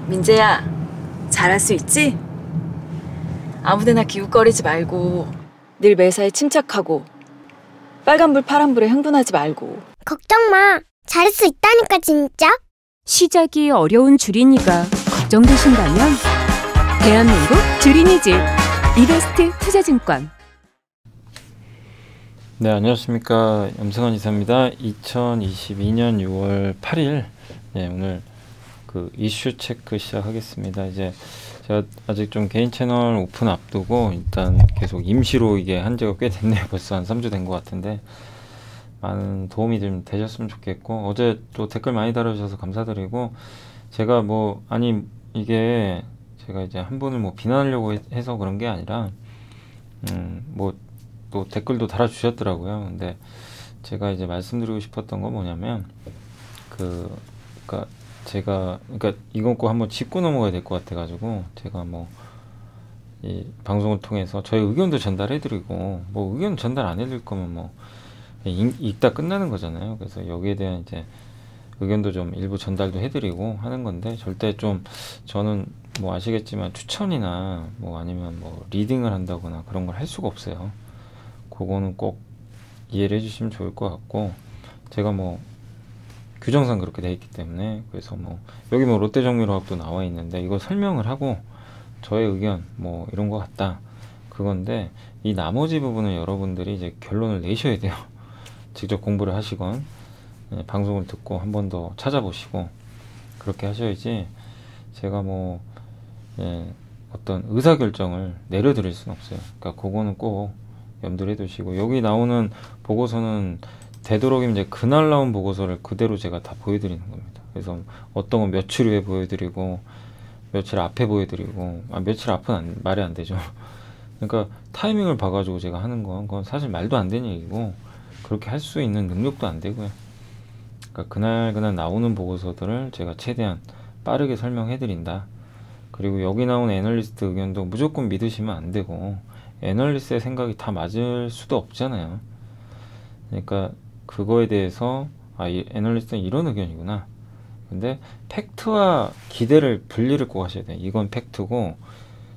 민재야, 잘할 수 있지? 아무데나 기웃거리지 말고 늘 매사에 침착하고 빨간불 파란불에 흥분하지 말고. 걱정 마. 잘할 수 있다니까 진짜. 시작이 어려운 주린이가 걱정되신다면 대한민국 주린이집 이베스트 투자증권. 네, 안녕하십니까. 염승환 이사입니다. 2022년 6월 8일 오늘 그 이슈 체크 시작하겠습니다. 이제 제가 아직 좀 개인 채널 오픈 앞두고 일단 계속 임시로 이게 한 지가 꽤 됐네요. 벌써 한 3주 된 것 같은데 많은 도움이 좀 되셨으면 좋겠고, 어제 또 댓글 많이 달아주셔서 감사드리고, 제가 이게 제가 이제 한 분을 비난하려고 해서 그런 게 아니라 또 댓글도 달아주셨더라고요. 근데 제가 이제 말씀드리고 싶었던 건 뭐냐면 그러니까 이건 꼭 한번 짚고 넘어가야 될 것 같아가지고, 제가 이 방송을 통해서 저희 의견도 전달해드리고, 의견 전달 안 해드릴 거면 읽다 끝나는 거잖아요. 그래서 여기에 대한 이제 의견도 좀 일부 전달도 해드리고 하는 건데, 절대 좀 저는 아시겠지만 추천이나 아니면 리딩을 한다거나 그런 걸 할 수가 없어요. 그거는 꼭 이해를 해주시면 좋을 것 같고, 제가 규정상 그렇게 돼 있기 때문에, 그래서 여기 롯데정밀화학도 나와 있는데 이거 설명을 하고 저의 의견 이런 거 같다 그건데, 이 나머지 부분은 여러분들이 이제 결론을 내셔야 돼요. 직접 공부를 하시건 방송을 듣고 한 번 더 찾아보시고 그렇게 하셔야지, 제가 어떤 의사결정을 내려드릴 수는 없어요. 그러니까 그거는 꼭 염두를 해두시고, 여기 나오는 보고서는 되도록이면 이제 그날 나온 보고서를 그대로 제가 다 보여드리는 겁니다. 그래서 어떤 건 며칠 후에 보여드리고 며칠 앞에 보여드리고, 며칠 앞은 말이 안 되죠. 그러니까 타이밍을 봐가지고 제가 하는 그건 사실 말도 안 되는 얘기고, 그렇게 할 수 있는 능력도 안 되고요. 그러니까 그날 나오는 보고서들을 제가 최대한 빠르게 설명해 드린다. 그리고 여기 나온 애널리스트 의견도 무조건 믿으시면 안 되고, 애널리스트의 생각이 다 맞을 수도 없잖아요. 그러니까 그거에 대해서 이 애널리스트는 이런 의견이구나. 근데 팩트와 기대를 분리를 꼭 하셔야 돼요. 이건 팩트고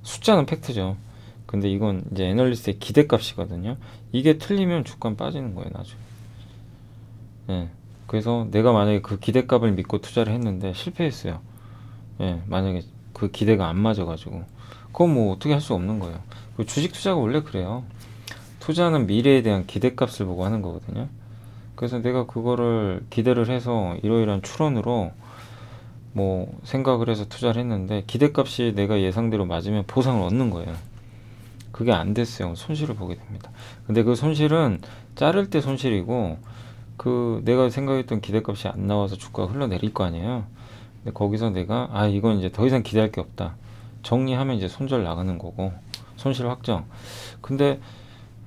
숫자는 팩트죠. 근데 이건 이제 애널리스트의 기대값이거든요. 이게 틀리면 주가는 빠지는 거예요, 나중에. 그래서 내가 만약에 그 기대값을 믿고 투자를 했는데 실패했어요. 만약에 그 기대가 안 맞아가지고, 그건 어떻게 할 수 없는 거예요. 주식 투자가 원래 그래요. 투자는 미래에 대한 기대값을 보고 하는 거거든요. 그래서 내가 그거를 기대를 해서 이러이러한 추론으로 생각을 해서 투자를 했는데, 기대값이 내가 예상대로 맞으면 보상을 얻는 거예요. 그게 안 됐어요. 손실을 보게 됩니다. 근데 그 손실은 자를 때 손실이고, 내가 생각했던 기대값이 안 나와서 주가가 흘러내릴 거 아니에요. 근데 거기서 내가 이건 이제 더 이상 기대할 게 없다, 정리하면 이제 손절 나가는 거고, 손실 확정. 근데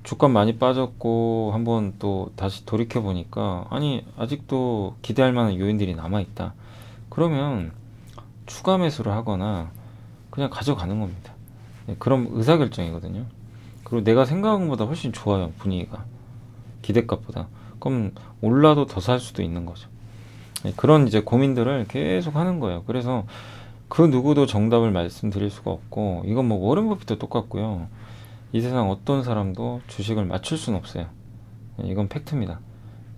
주가 많이 빠졌고 한번 또 다시 돌이켜 보니까 아직도 기대할 만한 요인들이 남아 있다. 그러면 추가 매수를 하거나 그냥 가져가는 겁니다. 그런 의사결정이거든요. 그리고 내가 생각한 것보다 훨씬 좋아요, 분위기가. 기대값보다. 그럼 올라도 더 살 수도 있는 거죠. 그런 이제 고민들을 계속 하는 거예요. 그래서 그 누구도 정답을 말씀드릴 수가 없고, 이건 워렌 버핏도 똑같고요. 이 세상 어떤 사람도 주식을 맞출 수는 없어요. 이건 팩트입니다.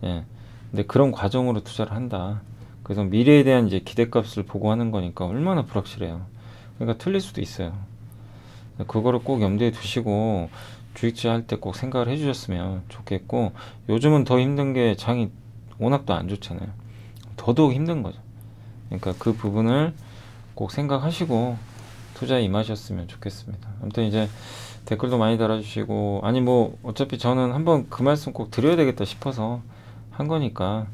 근데 그런 과정으로 투자를 한다. 그래서 미래에 대한 이제 기대값을 보고 하는 거니까 얼마나 불확실해요. 그러니까 틀릴 수도 있어요. 그거를 꼭 염두에 두시고 주식 투자할 때 꼭 생각을 해주셨으면 좋겠고, 요즘은 더 힘든 게 장이 워낙 또 안 좋잖아요. 더더욱 힘든 거죠. 그러니까 그 부분을 꼭 생각하시고 투자에 임하셨으면 좋겠습니다. 아무튼 이제 댓글도 많이 달아주시고, 어차피 저는 한번 그 말씀 꼭 드려야 되겠다 싶어서 한 거니까,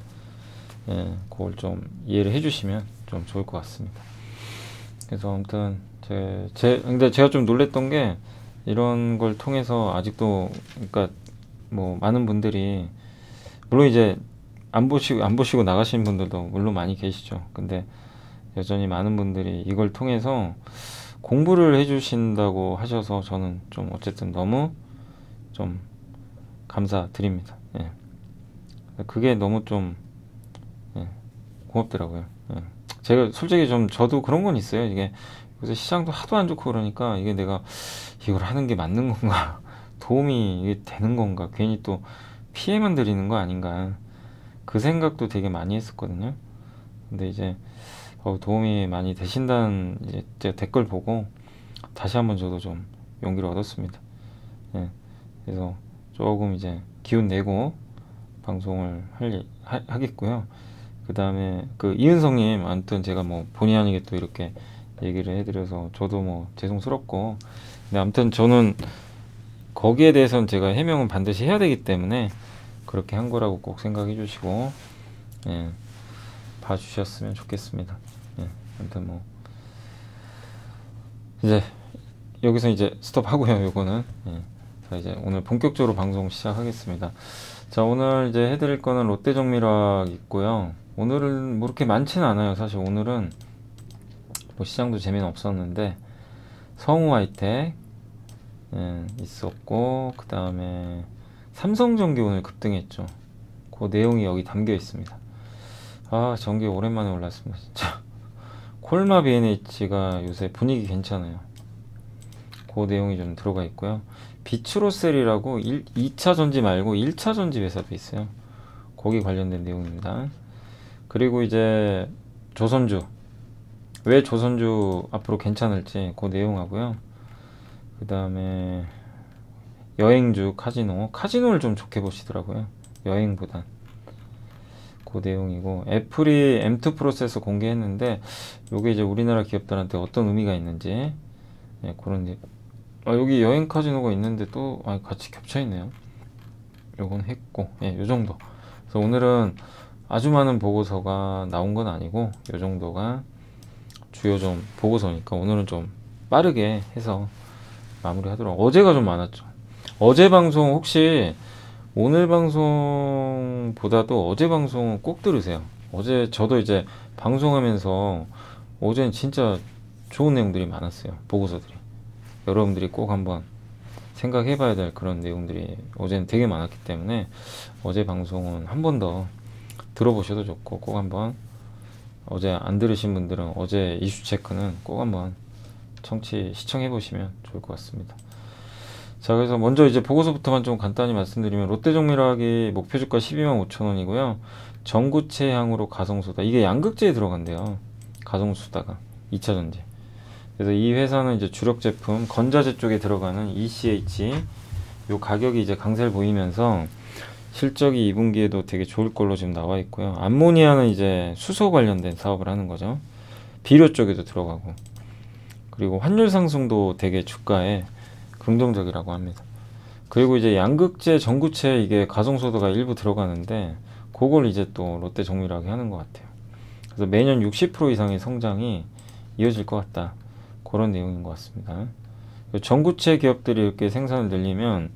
그걸 좀 이해를 해주시면 좀 좋을 것 같습니다. 그래서 아무튼 근데 제가 좀 놀랬던 게, 이런 걸 통해서 아직도 많은 분들이, 물론 이제 안 보시고 나가시는 분들도 물론 많이 계시죠. 근데 여전히 많은 분들이 이걸 통해서 공부를 해주신다고 하셔서 저는 좀 어쨌든 너무 좀 감사드립니다. 그게 너무 좀 고맙더라고요. 제가 솔직히 좀 저도 그런 건 있어요. 이게 요새 시장도 하도 안 좋고 그러니까 이게 내가 이걸 하는 게 맞는 건가 도움이 이게 되는 건가 괜히 또 피해만 드리는 거 아닌가 그 생각도 되게 많이 했었거든요. 근데 이제 도움이 많이 되신다는 이제 제가 댓글 보고 다시 한번 저도 좀 용기를 얻었습니다. 예, 그래서 조금 이제 기운 내고 방송을 하겠고요. 그 다음에 그 이은성님 아무튼 제가 뭐 본의 아니게 또 이렇게 얘기를 해드려서 저도 뭐 죄송스럽고 근데 아무튼 저는 거기에 대해서는 제가 해명은 반드시 해야 되기 때문에 그렇게 한 거라고 꼭 생각해 주시고 예, 봐주셨으면 좋겠습니다. 예, 아무튼 뭐 이제 여기서 이제 스톱하고요. 요거는 예. 자 이제 오늘 본격적으로 방송 시작하겠습니다. 자 오늘 이제 해드릴 거는 롯데정밀학 있고요. 오늘은 뭐 그렇게 많지는 않아요. 사실 오늘은 뭐 시장도 재미는 없었는데 성우하이텍 예, 있었고 그 다음에 삼성전기 오늘 급등했죠. 그 내용이 여기 담겨 있습니다. 아 전기 오랜만에 올랐습니다. 진짜 콜마 BNH가 요새 분위기 괜찮아요. 그 내용이 좀 들어가 있고요. 비추로셀이라고 2차 전지 말고 1차 전지 회사도 있어요. 거기 관련된 내용입니다. 그리고 이제 조선주 왜 조선주 앞으로 괜찮을지 그 내용하고요. 그 다음에 여행주 카지노를 좀 좋게 보시더라고요. 여행보단 그 내용이고 애플이 M2 프로세서 공개했는데 요게 이제 우리나라 기업들한테 어떤 의미가 있는지 예, 그런 여기 여행 카지노가 있는데 또 같이 겹쳐 있네요. 요건 했고 예, 요 정도. 그래서 오늘은 아주 많은 보고서가 나온 건 아니고 요 정도가 주요 좀 보고서니까 오늘은 좀 빠르게 해서 마무리하도록. 어제가 좀 많았죠. 어제 방송 혹시 오늘 방송보다도 어제 방송은 꼭 들으세요. 어제 저도 이제 방송하면서 어제는 진짜 좋은 내용들이 많았어요. 보고서들이. 여러분들이 꼭 한번 생각해 봐야 될 그런 내용들이 어제는 되게 많았기 때문에 어제 방송은 한 번 더 들어보셔도 좋고 꼭 한번 어제 안 들으신 분들은 어제 이슈 체크는 꼭 한번 시청해 보시면 좋을 것 같습니다. 자 그래서 먼저 이제 보고서부터만 좀 간단히 말씀드리면 롯데정밀학이 목표주가 125,000원이고요. 전구체 향으로 가성소다 이게 양극재에 들어간대요. 가성소다가 2차 전지. 그래서 이 회사는 이제 주력 제품 건자재 쪽에 들어가는 ECH 요 가격이 이제 강세를 보이면서 실적이 2분기에도 되게 좋을 걸로 지금 나와 있고요. 암모니아는 이제 수소 관련된 사업을 하는 거죠. 비료 쪽에도 들어가고 그리고 환율 상승도 되게 주가에 긍정적이라고 합니다. 그리고 이제 양극재, 전구체 이게 가성소다가 일부 들어가는데 그걸 이제 또 롯데정밀학이 하는 것 같아요. 그래서 매년 60% 이상의 성장이 이어질 것 같다. 그런 내용인 것 같습니다. 전구체 기업들이 이렇게 생산을 늘리면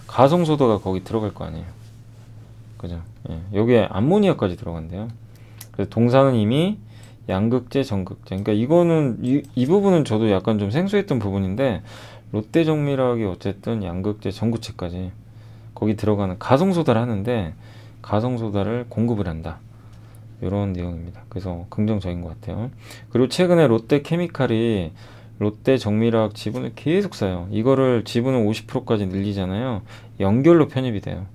가성소다가 거기 들어갈 거 아니에요. 그죠? 예, 여기에 암모니아까지 들어간대요. 그래서 동사는 이미 양극재, 전극재. 그러니까 이거는 이 부분은 저도 약간 좀 생소했던 부분인데 롯데정밀학이 어쨌든 양극재, 전구체까지 거기 들어가는 가성소다를 하는데 가성소다를 공급을 한다. 이런 내용입니다. 그래서 긍정적인 것 같아요. 그리고 최근에 롯데케미칼이 롯데정밀학 지분을 계속 사요. 이거를 지분을 50%까지 늘리잖아요. 연결로 편입이 돼요.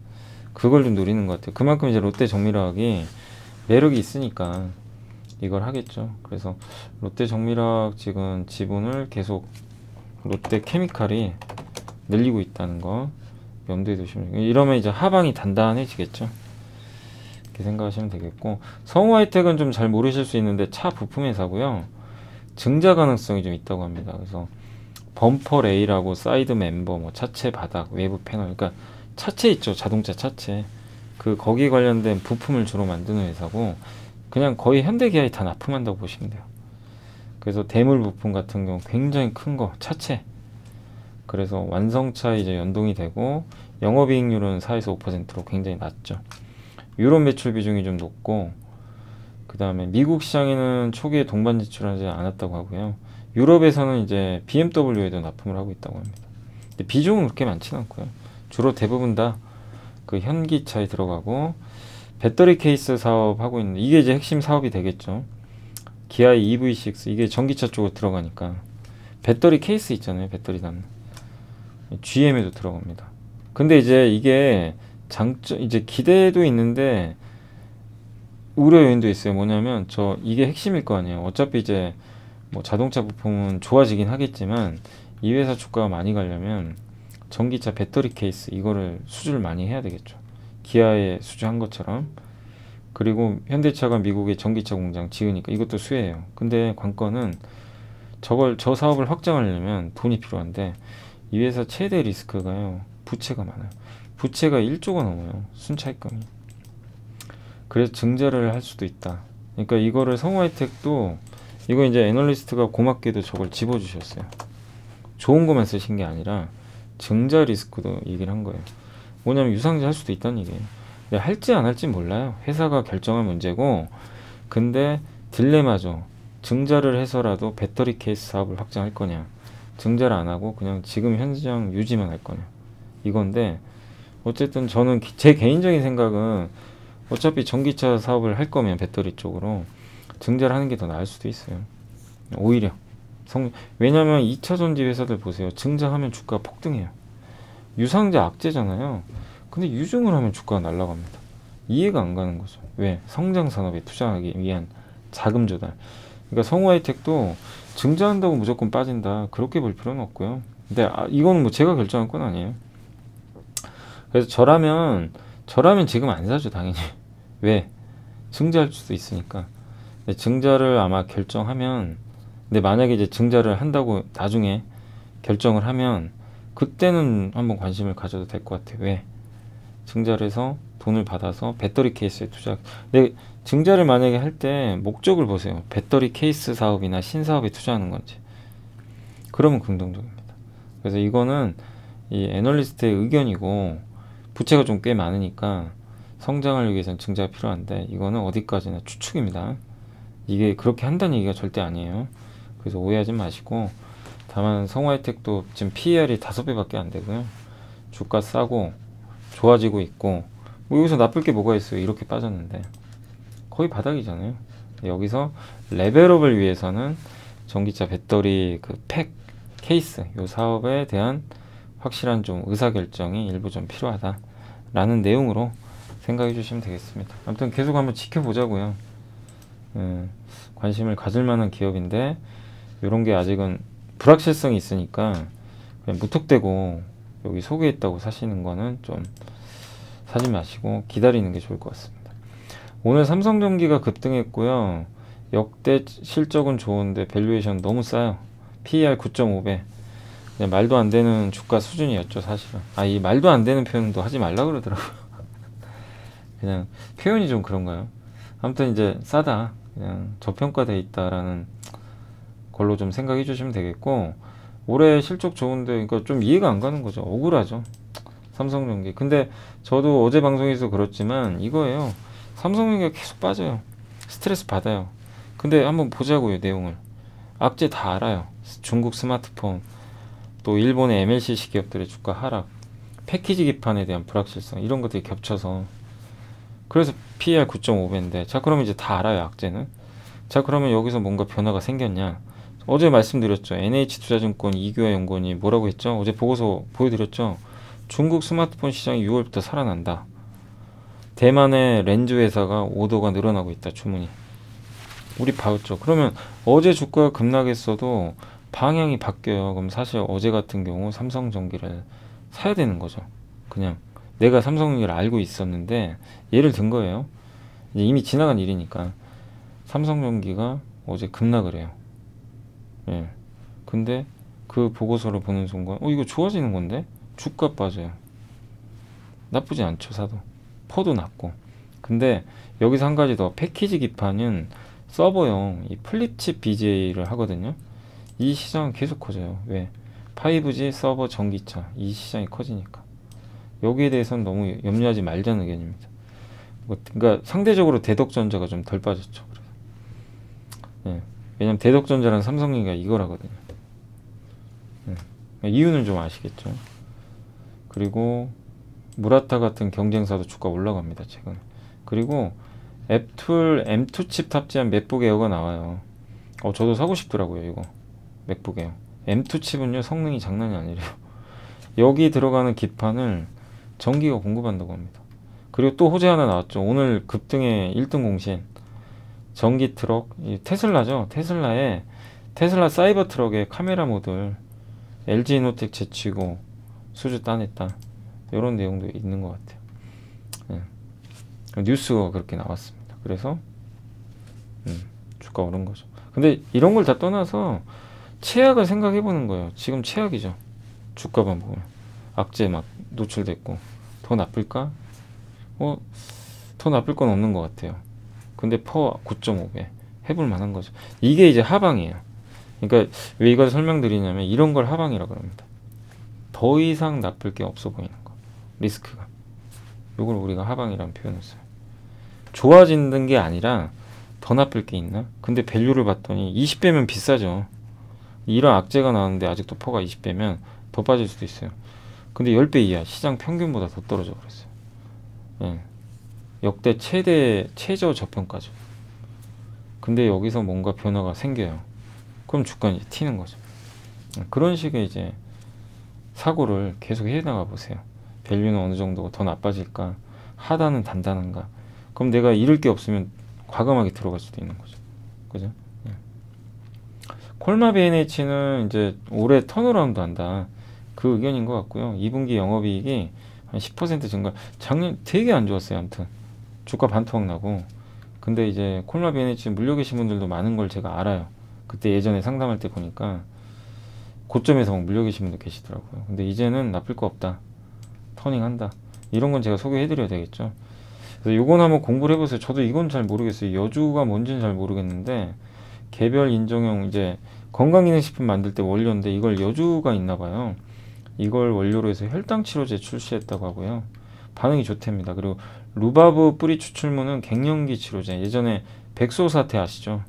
그걸 좀 노리는 것 같아요. 그만큼 이제 롯데정밀학이 매력이 있으니까 이걸 하겠죠. 그래서 롯데정밀학 지금 지분을 계속 롯데케미칼이 늘리고 있다는 거 염두에 두시면 돼요. 이러면 이제 하방이 단단해지겠죠. 이렇게 생각하시면 되겠고 성우하이텍은 좀 잘 모르실 수 있는데 차 부품 회사고요. 증자 가능성이 좀 있다고 합니다. 그래서 범퍼 레일하고 사이드 멤버, 뭐 차체 바닥, 외부 패널, 그러니까 차체 있죠. 자동차 차체. 거기 관련된 부품을 주로 만드는 회사고 그냥 거의 현대기아에 다 납품한다고 보시면 돼요. 그래서 대물 부품 같은 경우 굉장히 큰 거 차체. 그래서 완성차 이제 연동이 되고 영업이익률은 4에서 5%로 굉장히 낮죠. 유럽 매출 비중이 좀 높고 그 다음에 미국 시장에는 초기에 동반 지출하지 않았다고 하고요. 유럽에서는 이제 BMW에도 납품을 하고 있다고 합니다. 근데 비중은 그렇게 많지는 않고요. 주로 대부분 다 그 현기차에 들어가고 배터리 케이스 사업 하고 있는데 이게 이제 핵심 사업이 되겠죠. 기아의 EV6 이게 전기차 쪽으로 들어가니까 배터리 케이스 있잖아요. 배터리 담는 GM에도 들어갑니다. 근데 이제 이게 장점 이제 기대도 있는데 우려 요인도 있어요. 뭐냐면 이게 핵심일 거 아니에요. 어차피 이제 뭐 자동차 부품은 좋아지긴 하겠지만 이 회사 주가가 많이 가려면 전기차 배터리 케이스 이거를 수주를 많이 해야 되겠죠. 기아에 수주한 것처럼. 그리고 현대차가 미국에 전기차 공장 지으니까 이것도 수혜예요. 근데 관건은 저 사업을 확장하려면 돈이 필요한데 이 회사 최대 리스크가요. 부채가 많아요. 부채가 1조가 넘어요. 순차익금이. 그래서 증자를 할 수도 있다. 그러니까 이거를 성우하이텍도 이거 이제 애널리스트가 고맙게도 저걸 집어주셨어요. 좋은 것만 쓰신 게 아니라 증자 리스크도 얘기를 한 거예요. 뭐냐면 유상증자 할 수도 있다는 얘기예요. 근데 할지 안 할지 몰라요. 회사가 결정할 문제고 근데 딜레마죠. 증자를 해서라도 배터리 케이스 사업을 확장할 거냐 증자를 안 하고 그냥 지금 현장 유지만 할 거냐 이건데 어쨌든 저는 제 개인적인 생각은 어차피 전기차 사업을 할 거면 배터리 쪽으로 증자를 하는 게 더 나을 수도 있어요. 오히려 왜냐면 2차 전지 회사들 보세요. 증자하면 주가가 폭등해요. 유상자 악재잖아요. 근데 유증을 하면 주가가 날아갑니다. 이해가 안 가는 거죠. 왜? 성장 산업에 투자하기 위한 자금 조달. 그러니까 성우하이텍도 증자한다고 무조건 빠진다. 그렇게 볼 필요는 없고요. 근데 이거는 뭐 제가 결정한 건 아니에요. 그래서 저라면 지금 안 사죠, 당연히. 왜? 증자할 수도 있으니까. 근데 증자를 아마 결정하면, 근데 만약에 이제 증자를 한다고 나중에 결정을 하면, 그때는 한번 관심을 가져도 될 것 같아요. 왜? 증자를 해서 돈을 받아서 배터리 케이스에 투자. 근데 증자를 만약에 할 때 목적을 보세요. 배터리 케이스 사업이나 신사업에 투자하는 건지. 그러면 긍정적입니다. 그래서 이거는 이 애널리스트의 의견이고 부채가 좀 꽤 많으니까 성장을 위해서는 증자가 필요한데 이거는 어디까지나 추측입니다. 이게 그렇게 한다는 얘기가 절대 아니에요. 그래서 오해하지 마시고 다만 성우하이텍도 지금 PER이 5배밖에 안 되고요. 주가 싸고 좋아지고 있고 뭐 여기서 나쁠 게 뭐가 있어요. 이렇게 빠졌는데 거의 바닥이잖아요. 여기서 레벨업을 위해서는 전기차 배터리 그 팩 케이스 요 사업에 대한 확실한 좀 의사결정이 일부 좀 필요하다라는 내용으로 생각해 주시면 되겠습니다. 아무튼 계속 한번 지켜보자고요. 관심을 가질 만한 기업인데 이런 게 아직은 불확실성이 있으니까 그냥 무턱대고 여기 소개했다고 사시는 거는 좀 사지 마시고 기다리는 게 좋을 것 같습니다. 오늘 삼성전기가 급등했고요. 역대 실적은 좋은데 밸류에이션 너무 싸요. PER 9.5배. 그냥 말도 안 되는 주가 수준이었죠, 사실은. 이 말도 안 되는 표현도 하지 말라 그러더라고요. 그냥 표현이 좀 그런가요? 아무튼 이제 싸다. 그냥 저평가돼 있다라는 걸로 좀 생각해 주시면 되겠고, 올해 실적 좋은데, 그러니까 좀 이해가 안 가는 거죠. 억울하죠. 삼성전기. 근데 저도 어제 방송에서 그렇지만 이거예요. 삼성전기가 계속 빠져요. 스트레스 받아요. 근데 한번 보자고요, 내용을. 악재 다 알아요. 중국 스마트폰, 또 일본의 MLCC 기업들의 주가 하락, 패키지 기판에 대한 불확실성, 이런 것들이 겹쳐서. 그래서 PER 9.5배인데, 자, 그러면 이제 다 알아요, 악재는. 자, 그러면 여기서 뭔가 변화가 생겼냐. 어제 말씀드렸죠. NH투자증권 이규하 연구원이 뭐라고 했죠? 어제 보고서 보여드렸죠. 중국 스마트폰 시장이 6월부터 살아난다. 대만의 렌즈 회사가 오더가 늘어나고 있다, 주문이. 우리 봤죠. 그러면 어제 주가가 급락했어도 방향이 바뀌어요. 그럼 사실 어제 같은 경우 삼성전기를 사야 되는 거죠. 그냥 내가 삼성전기를 알고 있었는데 예를 든 거예요. 이제 이미 지나간 일이니까. 삼성전기가 어제 급락을 해요. 예. 근데 그 보고서를 보는 순간 이거 좋아지는 건데? 주가 빠져요. 나쁘지 않죠, 사도. 퍼도 낮고. 근데 여기서 한 가지 더. 패키지 기판은 서버용 이 플립칩 BGA를 하거든요. 이 시장은 계속 커져요. 왜? 5G 서버 전기차 이 시장이 커지니까. 여기에 대해서는 너무 염려하지 말자는 의견입니다. 그러니까 상대적으로 대덕전자가 좀 덜 빠졌죠. 그래서. 예. 왜냐면 대덕전자랑 삼성전기가 이거라거든요. 예. 이유는 좀 아시겠죠. 그리고 무라타 같은 경쟁사도 주가 올라갑니다, 최근에. 그리고 앱툴 M2 칩 탑재한 맥북 에어가 나와요. 저도 사고 싶더라고요 이거 맥북에요. M2 칩은요 성능이 장난이 아니래요. 여기 들어가는 기판을 전기가 공급한다고 합니다. 그리고 또 호재 하나 나왔죠. 오늘 급등의 1등 공신 전기 트럭, 이 테슬라죠. 테슬라 사이버 트럭의 카메라 모듈 LG 이노텍 제치고 수주 따냈다. 이런 내용도 있는 것 같아요. 뉴스가 그렇게 나왔습니다. 그래서 주가 오른 거죠. 근데 이런 걸 다 떠나서 최악을 생각해 보는 거예요. 지금 최악이죠. 주가만 보면 악재 막 노출됐고 더 나쁠까? 더 나쁠 건 없는 것 같아요. 근데 퍼 9.5배 해볼 만한 거죠. 이게 이제 하방이에요. 그러니까 왜 이걸 설명드리냐면 이런 걸 하방이라고 합니다. 더 이상 나쁠 게 없어 보이는 거. 리스크가. 이걸 우리가 하방이라는 표현을 써요. 좋아지는 게 아니라 더 나쁠 게 있나? 근데 밸류를 봤더니 20배면 비싸죠. 이런 악재가 나왔는데 아직도 퍼가 20배면 더 빠질 수도 있어요. 근데 10배 이하 시장 평균보다 더 떨어져 버렸어요. 역대 최저 저평가죠. 근데 여기서 뭔가 변화가 생겨요. 그럼 주가는 이제 튀는 거죠. 그런 식의 이제 사고를 계속 해 나가 보세요. 밸류는 어느 정도가 더 나빠질까? 하단은 단단한가? 그럼 내가 잃을 게 없으면 과감하게 들어갈 수도 있는 거죠. 그죠? 콜마 B&H는 이제 올해 턴어라운드 한다. 그 의견인 것 같고요. 2분기 영업이익이 한 10% 증가. 작년 되게 안 좋았어요. 아무튼 주가 반토막 나고. 근데 이제 콜마 B&H 물려 계신 분들도 많은 걸 제가 알아요. 그때 예전에 상담할 때 보니까 고점에서 막 물려 계신 분도 계시더라고요. 근데 이제는 나쁠 거 없다. 터닝한다. 이런 건 제가 소개해 드려야 되겠죠. 그래서 요건 한번 공부를 해보세요. 저도 이건 잘 모르겠어요. 여주가 뭔지는 잘 모르겠는데 개별 인정형 이제 건강기능식품 만들 때 원료인데 이걸 여주가 있나 봐요. 이걸 원료로 해서 혈당치료제 출시했다고 하고요. 반응이 좋답니다. 그리고 루바브 뿌리 추출물은 갱년기 치료제. 예전에 백소 사태 아시죠?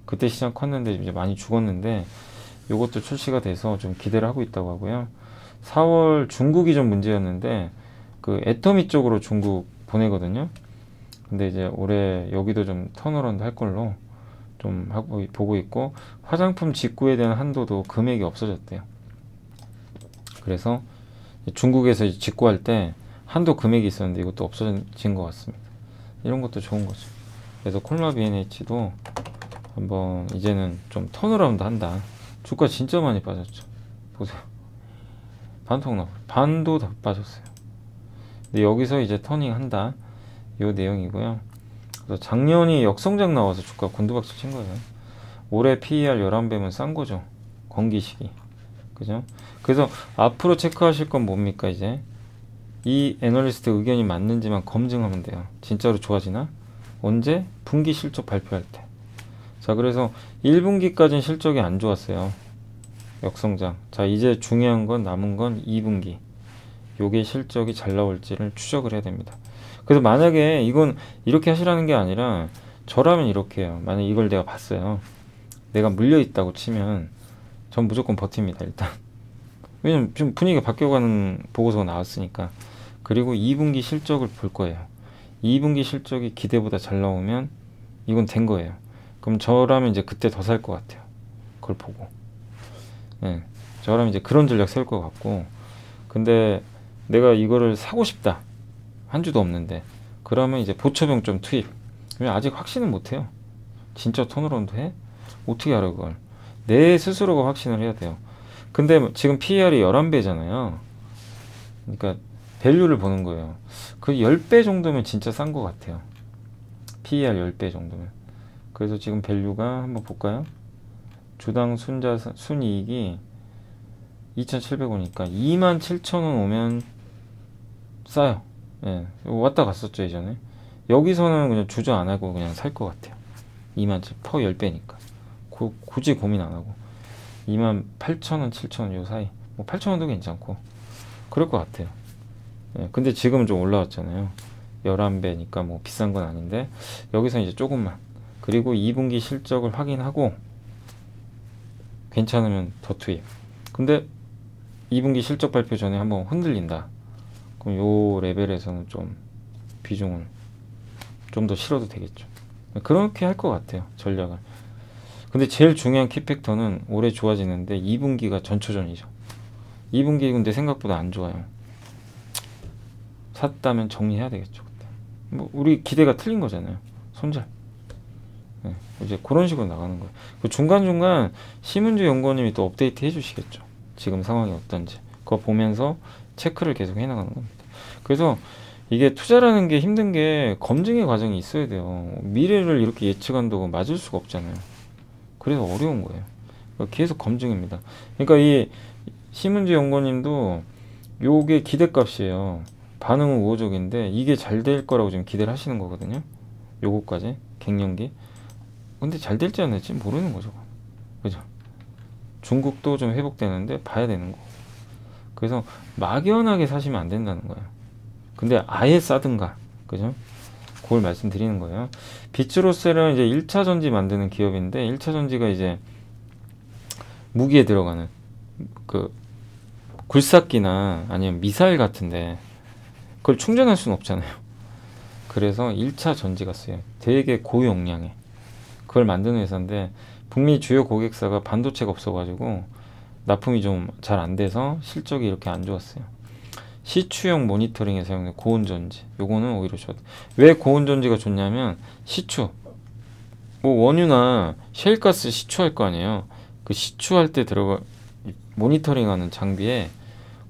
그때 시장 컸는데 이제 많이 죽었는데 요것도 출시가 돼서 좀 기대를 하고 있다고 하고요. 4월 중국이 좀 문제였는데 그 애터미 쪽으로 중국 보내거든요. 근데 이제 올해 여기도 좀 턴어라운드 할 걸로 좀 하고 보고 있고 화장품 직구에 대한 한도도 금액이 없어졌대요. 그래서 중국에서 직구할 때 한도 금액이 있었는데 이것도 없어진 것 같습니다. 이런 것도 좋은 거죠. 그래서 콜마 B&H도 한번 이제는 좀 턴어라운드 한다. 주가 진짜 많이 빠졌죠. 보세요. 반토막 나고 반도 다 빠졌어요. 근데 여기서 이제 터닝 한다. 요 내용이고요. 그래서 작년이 역성장 나와서 주가 곤두박질 친 거예요. 올해 PER 11배면 싼 거죠. 건기시기. 그죠? 그래서 앞으로 체크하실 건 뭡니까 이제? 이 애널리스트 의견이 맞는지만 검증하면 돼요. 진짜로 좋아지나? 언제? 분기 실적 발표할 때. 자, 그래서 1분기까지는 실적이 안 좋았어요. 역성장. 자, 이제 중요한 건 남은 건 2분기. 요게 실적이 잘 나올지를 추적을 해야 됩니다. 그래서 만약에 이건 이렇게 하시라는 게 아니라 저라면 이렇게 해요. 만약에 이걸 내가 봤어요. 내가 물려 있다고 치면 전 무조건 버팁니다. 일단. 왜냐면 지금 분위기가 바뀌어가는 보고서가 나왔으니까. 그리고 2분기 실적을 볼 거예요. 2분기 실적이 기대보다 잘 나오면 이건 된 거예요. 그럼 저라면 이제 그때 더 살 것 같아요. 그걸 보고. 네, 저라면 이제 그런 전략 세울 것 같고. 근데 내가 이거를 사고 싶다. 한 주도 없는데. 그러면 이제 보초병 좀 투입. 왜냐면 아직 확신은 못해요. 진짜 턴어라운드 해? 어떻게 알아 그걸. 내 스스로가 확신을 해야 돼요. 근데 지금 PER이 11배잖아요. 그러니까 밸류를 보는 거예요. 그 10배 정도면 진짜 싼 것 같아요. PER 10배 정도면. 그래서 지금 밸류가 한번 볼까요? 주당 순이익이 2,700원이니까 27,000원 오면 싸요. 예, 왔다 갔었죠 예전에. 여기서는 그냥 주저 안 하고 그냥 살 것 같아요. 27,000원 퍼 10배니까 굳이 고민 안 하고 28,000원 7,000원 요 사이. 뭐 8,000원도 괜찮고 그럴 것 같아요. 예, 근데 지금은 좀 올라왔잖아요. 11배니까 뭐 비싼 건 아닌데 여기서 이제 조금만. 그리고 2분기 실적을 확인하고 괜찮으면 더 투입. 근데 2분기 실적 발표 전에 한번 흔들린다. 그럼 요 레벨에서는 좀 비중을 좀 더 실어도 되겠죠. 그렇게 할 것 같아요. 전략을. 근데 제일 중요한 키팩터는 올해 좋아지는데 2분기가 전초전이죠. 2분기 근데 생각보다 안 좋아요. 샀다면 정리해야 되겠죠. 그때. 뭐 우리 기대가 틀린 거잖아요. 손절. 네, 이제 그런 식으로 나가는 거예요. 그 중간중간 심은주 연구원님이 또 업데이트 해주시겠죠. 지금 상황이 어떤지. 그거 보면서 체크를 계속 해나가는 겁니다. 그래서 이게 투자라는 게 힘든 게 검증의 과정이 있어야 돼요. 미래를 이렇게 예측한다고 맞을 수가 없잖아요. 그래서 어려운 거예요. 계속 검증입니다. 그러니까 이 심은주 연구원님도 요게 기대값이에요. 반응은 우호적인데 이게 잘 될 거라고 지금 기대를 하시는 거거든요. 요거까지 갱년기. 근데 잘 될지 안 될지 모르는 거죠. 그죠? 중국도 좀 회복되는데 봐야 되는 거. 그래서 막연하게 사시면 안 된다는 거예요. 근데 아예 싸든가. 그죠? 그걸 말씀드리는 거예요. 비츠로셀은 이제 1차 전지 만드는 기업인데 1차 전지가 이제 무기에 들어가는 그 굴삭기나 아니면 미사일 같은데 그걸 충전할 수는 없잖아요. 그래서 1차 전지가 쓰여요. 되게 고용량에. 그걸 만드는 회사인데 북미 주요 고객사가 반도체가 없어가지고 납품이 좀 잘 안 돼서 실적이 이렇게 안 좋았어요. 시추형 모니터링에 사용된 고온전지. 요거는 오히려 좋았다. 왜 고온전지가 좋냐면 시추. 뭐 원유나 셰일가스 시추할 거 아니에요. 그 시추할 때 들어가 모니터링하는 장비에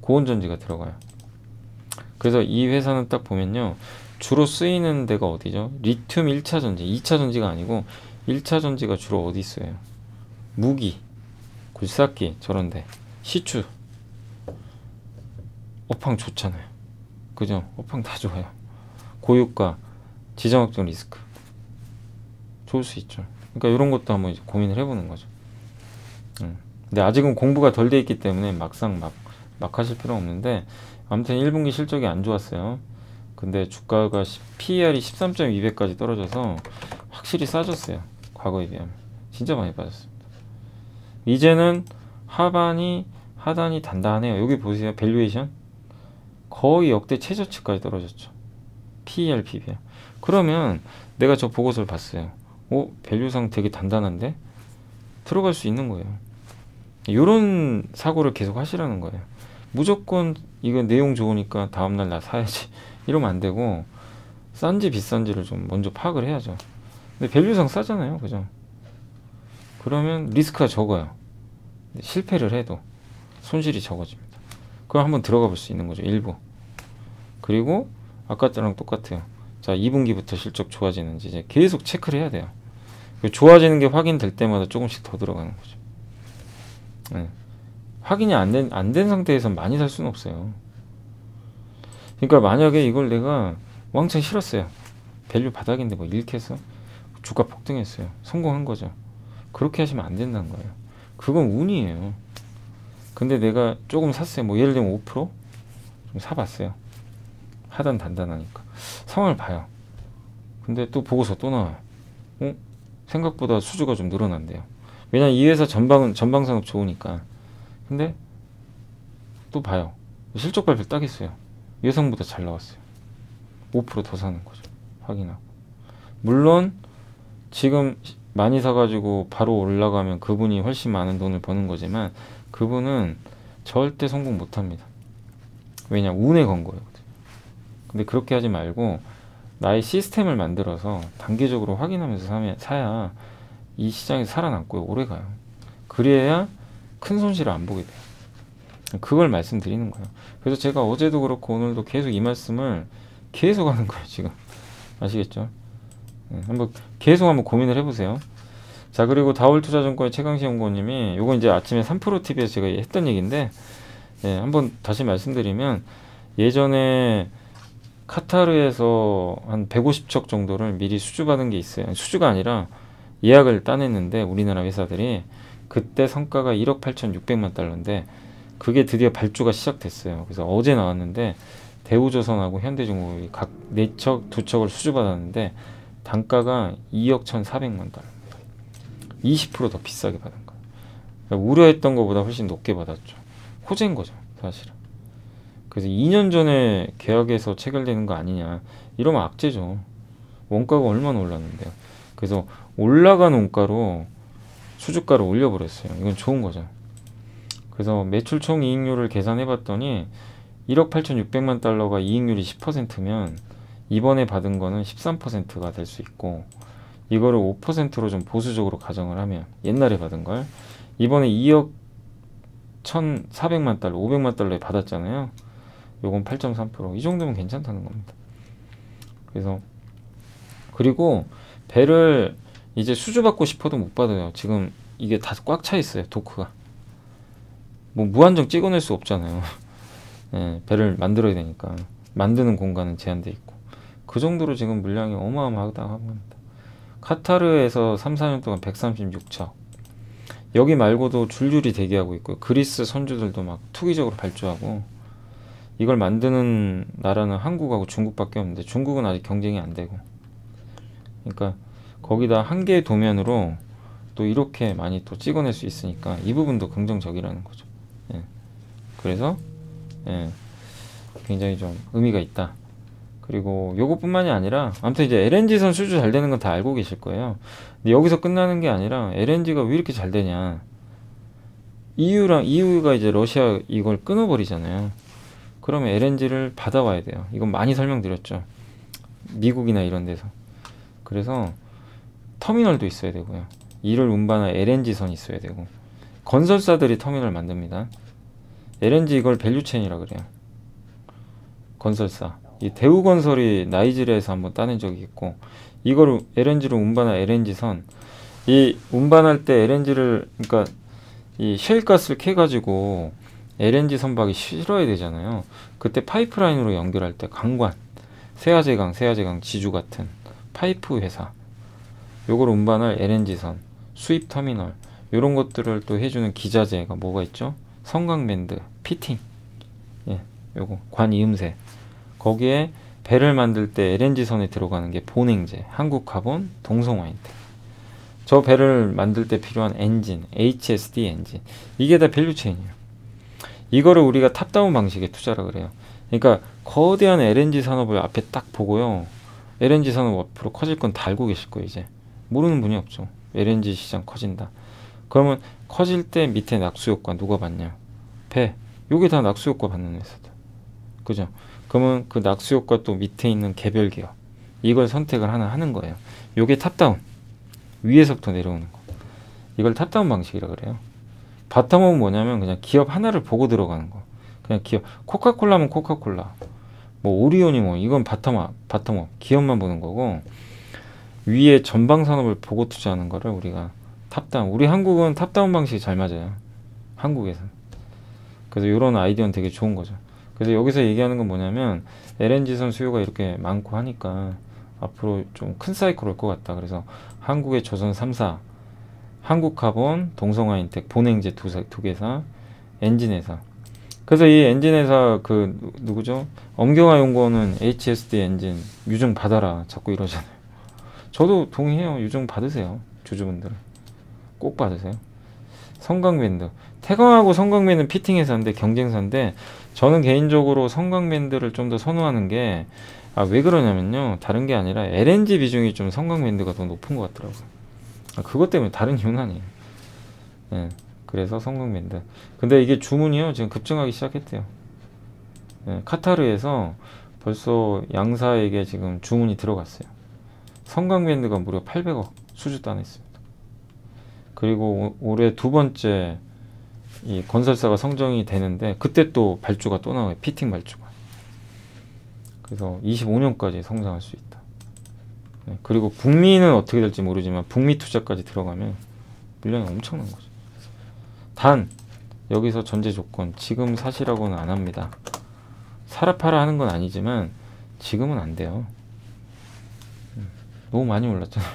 고온전지가 들어가요. 그래서 이 회사는 딱 보면요. 주로 쓰이는 데가 어디죠? 리튬 1차 전지, 2차 전지가 아니고 1차 전지가 주로 어디 있어요? 무기, 굴삭기 저런데 시추. 업황 좋잖아요. 그죠? 업황 다 좋아요. 고유가, 지정학적 리스크. 좋을 수 있죠. 그러니까 이런 것도 한번 이제 고민을 해보는 거죠. 근데 아직은 공부가 덜 돼 있기 때문에 막상 막 하실 필요는 없는데 아무튼 1분기 실적이 안 좋았어요. 근데 주가가 PER이 13.2배까지 떨어져서 확실히 싸졌어요. 과거에 비하면. 진짜 많이 빠졌습니다. 이제는 하단이 단단해요. 여기 보세요. 밸류에이션. 거의 역대 최저치까지 떨어졌죠. PER, PBR. 그러면 내가 저 보고서를 봤어요. 밸류상 되게 단단한데? 들어갈 수 있는 거예요. 이런 사고를 계속 하시라는 거예요. 무조건 이거 내용 좋으니까 다음날 나 사야지. 이러면 안 되고 싼지 비싼지를 좀 먼저 파악을 해야죠. 근데 밸류상 싸잖아요. 그죠? 그러면 리스크가 적어요. 실패를 해도 손실이 적어집니다. 그럼 한번 들어가 볼 수 있는 거죠. 일부. 그리고 아까랑 똑같아요. 자, 2분기부터 실적 좋아지는지 이제 계속 체크를 해야 돼요. 좋아지는 게 확인될 때마다 조금씩 더 들어가는 거죠. 네. 확인이 안 된 상태에서 많이 살 수는 없어요. 그러니까 만약에 이걸 내가 왕창 실었어요. 밸류 바닥인데 뭐 이렇게 해서 주가 폭등했어요. 성공한 거죠. 그렇게 하시면 안 된다는 거예요. 그건 운이에요. 근데 내가 조금 샀어요. 뭐 예를 들면 5%? 좀 사봤어요. 하단 단단하니까. 상황을 봐요. 근데 또 보고서 또 나와요. 생각보다 수주가 좀 늘어난대요. 왜냐면 이 회사 전방산업 좋으니까. 근데 또 봐요. 실적 발표 딱 했어요. 예상보다 잘 나왔어요. 5% 더 사는 거죠. 확인하고. 물론 지금 많이 사가지고 바로 올라가면 그분이 훨씬 많은 돈을 버는 거지만 그분은 절대 성공 못합니다. 왜냐? 운에 건 거예요. 근데 그렇게 하지 말고 나의 시스템을 만들어서 단계적으로 확인하면서 사야 이 시장에서 살아남고 오래 가요. 그래야 큰 손실을 안 보게 돼요. 그걸 말씀드리는 거예요. 그래서 제가 어제도 그렇고 오늘도 계속 이 말씀을 계속 하는 거예요. 지금 아시겠죠? 한번 고민을 해보세요. 자, 그리고 다올투자증권의 최강시 연구원님이 요거 이제 아침에 3프로TV에서 제가 했던 얘기인데 한번 다시 말씀드리면 예전에 카타르에서 한 150척 정도를 미리 수주받은 게 있어요. 수주가 아니라 예약을 따냈는데 우리나라 회사들이 그때 성과가 1억 8,600만 달러인데 그게 드디어 발주가 시작됐어요. 그래서 어제 나왔는데 대우조선하고 현대중공업이 각 4척, 2척을 수주받았는데 단가가 2억 1,400만 달러. 20% 더 비싸게 받은 거예요. 그러니까 우려했던 것보다 훨씬 높게 받았죠. 호재인 거죠, 사실은. 그래서 2년 전에 계약에서 체결되는 거 아니냐. 이러면 악재죠. 원가가 얼마나 올랐는데요. 그래서 올라간 원가로 수주가를 올려버렸어요. 이건 좋은 거죠. 그래서 매출 총 이익률을 계산해 봤더니 1억 8,600만 달러가 이익률이 10%면 이번에 받은 거는 13%가 될 수 있고, 이거를 5%로 좀 보수적으로 가정을 하면, 옛날에 받은 걸 이번에 2억 1,400만 달러, 500만 달러에 받았잖아요. 요건 8.3%. 이 정도면 괜찮다는 겁니다. 그래서 그리고 배를 이제 수주받고 싶어도 못 받아요. 지금 이게 다 꽉 차 있어요. 도크가. 뭐 무한정 찍어낼 수 없잖아요. 예, 배를 만들어야 되니까. 만드는 공간은 제한돼 있고. 그 정도로 지금 물량이 어마어마하다고 합니다. 카타르에서 3, 4년 동안 136척. 여기 말고도 줄줄이 대기하고 있고요. 그리스 선주들도 막 투기적으로 발주하고. 이걸 만드는 나라는 한국하고 중국밖에 없는데 중국은 아직 경쟁이 안 되고. 그러니까 거기다 한 개의 도면으로 또 이렇게 많이 또 찍어낼 수 있으니까 이 부분도 긍정적이라는 거죠. 예. 그래서 예, 굉장히 좀 의미가 있다. 그리고 요것뿐만이 아니라 아무튼 이제 LNG선 수주 잘 되는 건 다 알고 계실 거예요. 근데 여기서 끝나는 게 아니라 LNG가 왜 이렇게 잘 되냐. EU가 이제 러시아 이걸 끊어버리잖아요. 그러면 LNG를 받아와야 돼요. 이건 많이 설명드렸죠. 미국이나 이런 데서. 그래서 터미널도 있어야 되고요. 이를 운반할 LNG선이 있어야 되고, 건설사들이 터미널 만듭니다. LNG 이걸 밸류체인이라 그래요. 건설사. 이 대우건설이 나이지리아에서 한번 따낸 적이 있고, 이거를 LNG로 운반할 LNG선, 이 운반할 때 LNG를, 그러니까 이 셰일가스를 캐가지고 LNG 선박이 실어야 되잖아요. 그때 파이프라인으로 연결할 때 강관, 세아제강, 지주 같은 파이프 회사, 요걸 운반할 LNG선, 수입 터미널, 요런 것들을 또 해주는 기자재가 뭐가 있죠? 성광밴드, 피팅, 예, 요거 관이음새. 거기에 배를 만들 때 LNG선에 들어가는 게 본행제, 한국카본, 동성화인텍. 저 배를 만들 때 필요한 엔진, HSD 엔진. 이게 다 밸류체인이에요. 이거를 우리가 탑다운 방식의 투자라 그래요. 그러니까 거대한 LNG 산업을 앞에 딱 보고요. LNG 산업 앞으로 커질 건 다 알고 계실 거예요. 이제 모르는 분이 없죠. LNG 시장 커진다. 그러면 커질 때 밑에 낙수효과 누가 받냐? 배. 요게 다 낙수효과 받는 회사들. 그죠? 그러면 그 낙수효과 또 밑에 있는 개별 기업. 이걸 선택을 하나 하는 거예요. 요게 탑다운. 위에서부터 내려오는 거. 이걸 탑다운 방식이라 그래요. 바텀업은 뭐냐면 그냥 기업 하나를 보고 들어가는 거. 그냥 기업. 코카콜라면 코카콜라. 뭐 오리온이 뭐 이건 바텀업. 기업만 보는 거고, 위에 전방 산업을 보고 투자하는 거를 우리가 탑다운. 우리 한국은 탑다운 방식이 잘 맞아요. 한국에서는. 그래서 이런 아이디어는 되게 좋은 거죠. 그래서 여기서 얘기하는 건 뭐냐면 LNG선 수요가 이렇게 많고 하니까 앞으로 좀 큰 사이클 올 것 같다. 그래서 한국의 조선 3사, 한국카본, 동성화인텍, 본행제 두 개사, 엔진회사. 그래서 이 엔진회사 그 누구죠? 엄경화 연구원은 HSD 엔진 유증 받아라 자꾸 이러잖아요. 저도 동의해요. 유증 받으세요. 주주분들 꼭 받으세요. 성광밴드, 태광하고 성광밴드는 피팅 회사인데 경쟁사인데, 저는 개인적으로 성광밴드를 좀 더 선호하는 게, 왜 그러냐면요, 다른 게 아니라 LNG 비중이 좀 성광밴드가 더 높은 것 같더라고요. 그것 때문에, 다른 이유는 아니에요. 예, 그래서 성광밴드. 근데 이게 주문이요 지금 급증하기 시작했대요. 예, 카타르에서 벌써 양사에게 지금 주문이 들어갔어요. 성광밴드가 무려 800억 수주 따냈습니다. 그리고 올해 두 번째 이 건설사가 성정이 되는데, 그때 또 발주가 또 나와요. 피팅 발주가. 그래서 25년까지 성장할 수 있다. 네, 그리고 북미는 어떻게 될지 모르지만 북미 투자까지 들어가면 물량이 엄청난 거죠. 단 여기서 전제 조건, 지금 사시라고는 안 합니다. 사라 파라 하는 건 아니지만 지금은 안 돼요. 너무 많이 올랐잖아요.